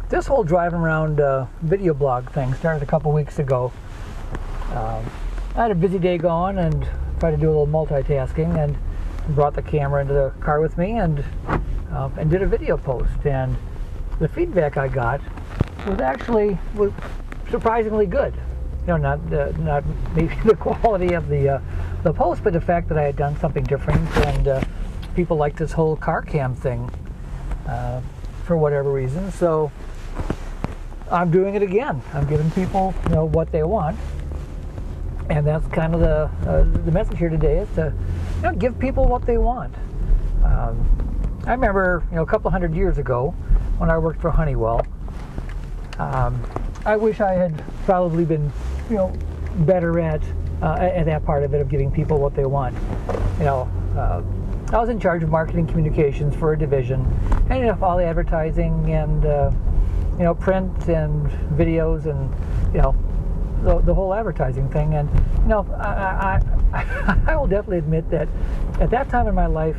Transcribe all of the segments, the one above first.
This whole driving around video blog thing started a couple weeks ago. I had a busy day going and tried to do a little multitasking, and brought the camera into the car with me and did a video post. And the feedback I got was surprisingly good. You know, not maybe the quality of the post, but the fact that I had done something different, and people liked this whole car cam thing for whatever reason. So I'm doing it again. I'm giving people, you know, what they want, and that's kind of the message here today, is to, you know, give people what they want. I remember, you know, a couple hundred years ago when I worked for Honeywell. I wish I had probably been, you know, better at that part of it, of giving people what they want. You know, I was in charge of marketing communications for a division, and, you know, all the advertising and you know, print and videos and, you know, the whole advertising thing. And, you know, I will definitely admit that at that time in my life,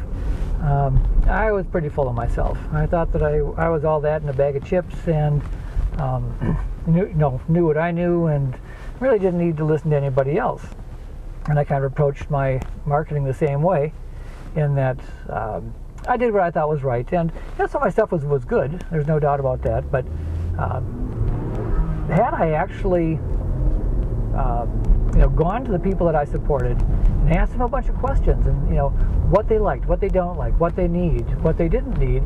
I was pretty full of myself. I thought that I was all that in a bag of chips, and knew what I knew, and really didn't need to listen to anybody else. And I kind of approached my marketing the same way, in that I did what I thought was right, and some of my stuff was good. There's no doubt about that. But had I actually you know, gone to the people that I supported and asked them a bunch of questions, and, you know, what they liked, what they don't like, what they need, what they didn't need,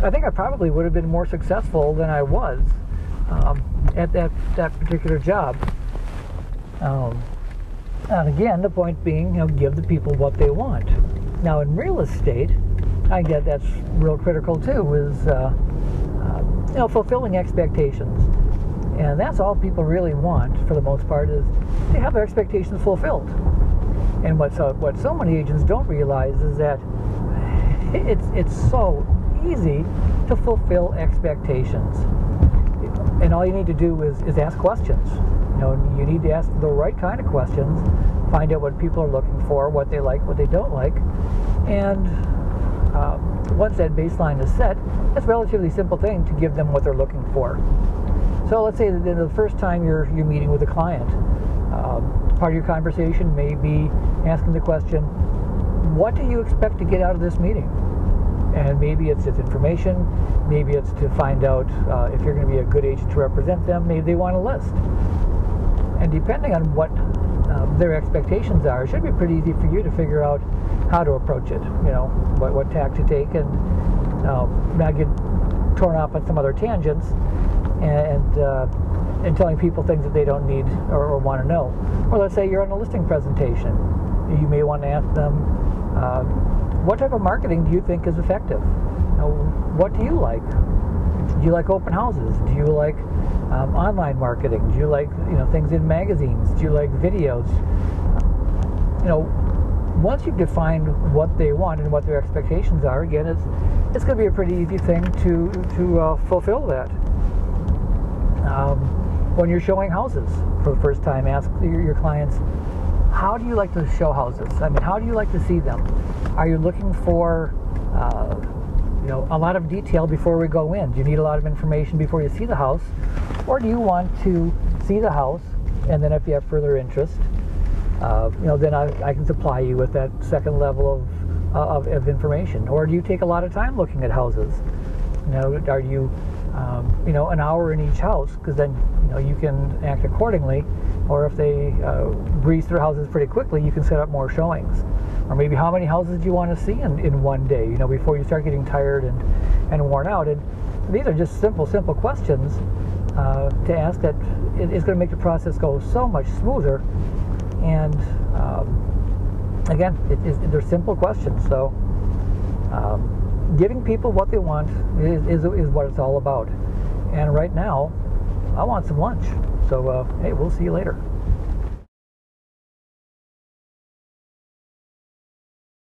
I think I probably would have been more successful than I was at that particular job. And again, the point being, you know, give the people what they want. Now, in real estate, I get that's real critical too, is you know, fulfilling expectations. And that's all people really want, for the most part, is to have their expectations fulfilled. And what so many agents don't realize is that it's so easy to fulfill expectations. And all you need to do is ask questions. You know, you need to ask the right kind of questions, find out what people are looking for, what they like, what they don't like, and once that baseline is set, it's a relatively simple thing to give them what they're looking for. So let's say that the first time you're meeting with a client, part of your conversation may be asking the question, what do you expect to get out of this meeting? And maybe it's just information, maybe it's to find out if you're going to be a good agent to represent them, maybe they want a list. And depending on what their expectations are, it should be pretty easy for you to figure out how to approach it, you know, what tack to take, and not get torn off on some other tangents and telling people things that they don't need or want to know. Or let's say you're on a listing presentation. You may want to ask them, what type of marketing do you think is effective? You know, what do you like? Do you like open houses? Do you like online marketing? Do you like, you know, things in magazines? Do you like videos? You know, once you've defined what they want and what their expectations are, again, it's going to be a pretty easy thing to fulfill that. When you're showing houses for the first time, ask your clients, how do you like to show houses? I mean, how do you like to see them? Are you looking for you know, a lot of detail before we go in? Do you need a lot of information before you see the house? Or do you want to see the house, and then if you have further interest, you know, then I can supply you with that second level of information? Or do you take a lot of time looking at houses? You know, are you you know, an hour in each house, because then, you know, you can act accordingly. Or if they breeze through houses pretty quickly, you can set up more showings. Or maybe how many houses do you want to see in one day, you know, before you start getting tired and worn out. And these are just simple questions to ask that it's going to make the process go so much smoother. And again, they're simple questions. So giving people what they want is what it's all about. And right now, I want some lunch. So, hey, we'll see you later.